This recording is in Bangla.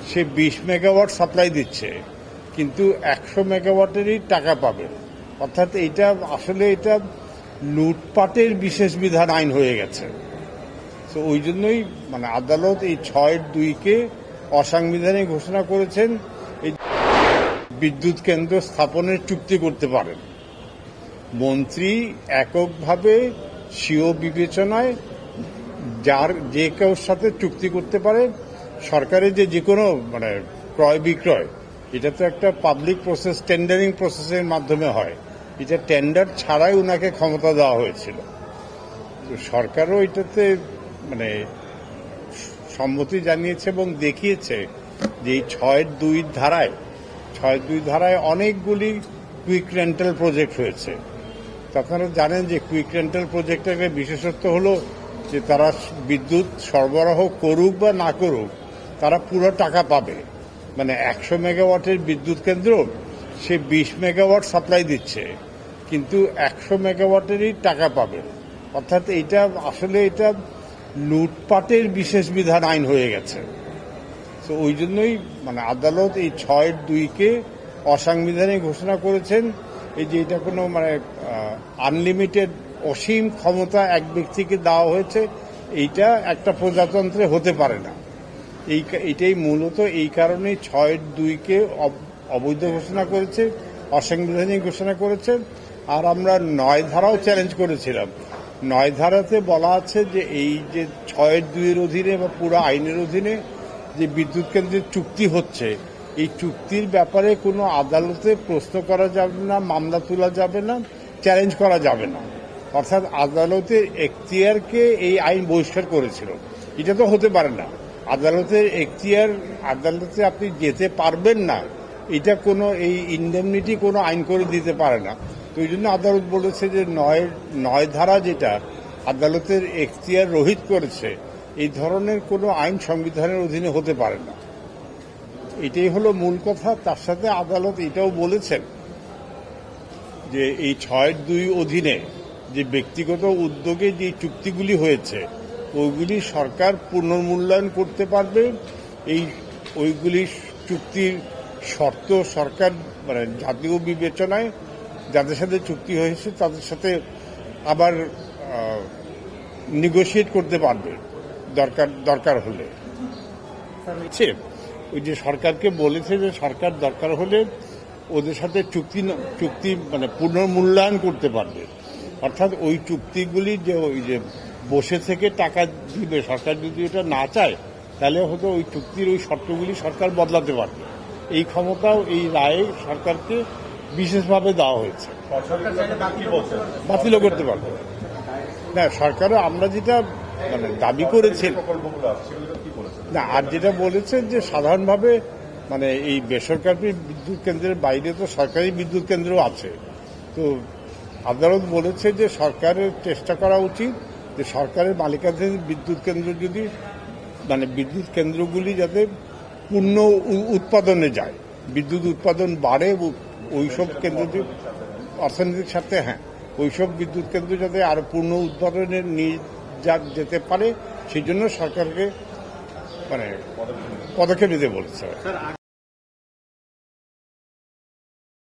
সে 20 মেগাওয়াট সাপ্লাই দিচ্ছে, কিন্তু 100 মেগাওয়াটেরই টাকা পাবে। অর্থাৎ এটা লুটপাটের বিশেষ বিধান আইন হয়ে গেছে। তো ওই জন্যই আদালত এই 6(2)কে অসাংবিধানিক ঘোষণা করেছেন। এই বিদ্যুৎ কেন্দ্র স্থাপনের চুক্তি করতে পারেন মন্ত্রী এককভাবে স্বীয় বিবেচনায় যে কেউ সাথে চুক্তি করতে পারে। সরকারের যে কোনো ক্রয় বিক্রয়, এটা তো একটা পাবলিক প্রসেস, টেন্ডারিং প্রসেসের মাধ্যমে হয়। এটা টেন্ডার ছাড়াই ওনাকে ক্ষমতা দেওয়া হয়েছিল। তো সরকারও এটাতে সম্মতি জানিয়েছে এবং দেখিয়েছে যে এই 6(2) ধারায় অনেকগুলি কুইক রেন্টাল প্রজেক্ট হয়েছে। আপনারা জানেন যে কুইক রেন্টাল প্রজেক্টের বিশেষত্ব হলো যে তারা বিদ্যুৎ সরবরাহ করুক বা না করুক, তারা পুরো টাকা পাবে। 100 মেগাওয়াটের বিদ্যুৎ কেন্দ্র সে 20 মেগাওয়াট সাপ্লাই দিচ্ছে, কিন্তু 100 মেগাওয়াটেরই টাকা পাবে। অর্থাৎ এটা লুটপাটের বিশেষ বিধান আইন হয়ে গেছে। তো ওই জন্যই আদালত এই 6(2)কে অসাংবিধানিক ঘোষণা করেছেন। এই যে এটা কোনো আনলিমিটেড অসীম ক্ষমতা এক ব্যক্তিকে দেওয়া হয়েছে, এইটা একটা প্রজাতন্ত্রে হতে পারে না। এইটাই মূলত এই কারণেই 6(2)কে অবৈধ ঘোষণা করেছে, অসাংবিধানিক ঘোষণা করেছে। আর আমরা 9 ধারাও চ্যালেঞ্জ করেছিলাম। 9 ধারাতে বলা আছে যে এই যে 6(2)-এর অধীনে বা পুরো আইনের অধীনে যে বিদ্যুৎ কেন্দ্রের চুক্তি হচ্ছে, এই চুক্তির ব্যাপারে কোনো আদালতে প্রশ্ন করা যাবে না, মামলা তোলা যাবে না, চ্যালেঞ্জ করা যাবে না। অর্থাৎ আদালতের এখতিয়ারকে এই আইন বহিষ্কার করেছিল। এটা তো হতে পারে না। আদালতের এখতিয়ার, আদালতে আপনি যেতে পারবেন না, এটা কোনো এই ইনডেমনিটি কোনো আইন করে দিতে পারে না। তো এই জন্য আদালত বলেছে যে 9 ধারা যেটা আদালতের এখতিয়ার রহিত করেছে, এই ধরনের কোনো আইন সংবিধানের অধীনে হতে পারে না। এটাই হলো মূল কথা। তার সাথে আদালত এটাও বলেছেন যে এই 6(2) অধীনে যে ব্যক্তিগত উদ্যোগে যে চুক্তিগুলি হয়েছে, ওইগুলি সরকার পুনর্মূল্যায়ন করতে পারবে। ওইগুলি চুক্তির শর্ত সরকার জাতীয় বিবেচনায় যাদের সাথে চুক্তি হয়েছে তাদের সাথে আবার নেগোশিয়েট করতে পারবে দরকার হলে। ওই যে সরকারকে বলেছে যে সরকার দরকার হলে ওদের সাথে চুক্তি পুনর্মূল্যায়ন করতে পারবে। অর্থাৎ ওই চুক্তিগুলি যে বসে থেকে টাকা দিবে, সরকার যদি এটা না চায় তাহলে হয়তো ওই চুক্তির ওই শর্তগুলি সরকার বদলাতে পারবে। এই ক্ষমতাও এই রায়ে সরকারকে বিশেষভাবে দেওয়া হয়েছে। বাতিলও করতে পারবে না সরকারও। আমরা যেটা দাবি করেছি না, আর যেটা বলেছেন যে সাধারণভাবে এই বেসরকারি বিদ্যুৎ কেন্দ্রের বাইরে তো সরকারি বিদ্যুৎ কেন্দ্র আছে। তো আদালত বলেছে যে সরকারের চেষ্টা করা উচিত যে সরকারের মালিকানাধীন বিদ্যুৎ কেন্দ্র যদি বিদ্যুৎ কেন্দ্রগুলি যাতে পূর্ণ উৎপাদনে যায়, বিদ্যুৎ উৎপাদন বাড়ে, ওইসব কেন্দ্র অর্থনৈতিক স্বার্থে ওইসব বিদ্যুৎ কেন্দ্র যাতে আরো পূর্ণ উৎপাদনে নিয়ে যেতে পারে, সেই জন্য সরকারকে পদক্ষেপ নিতে বলেছে।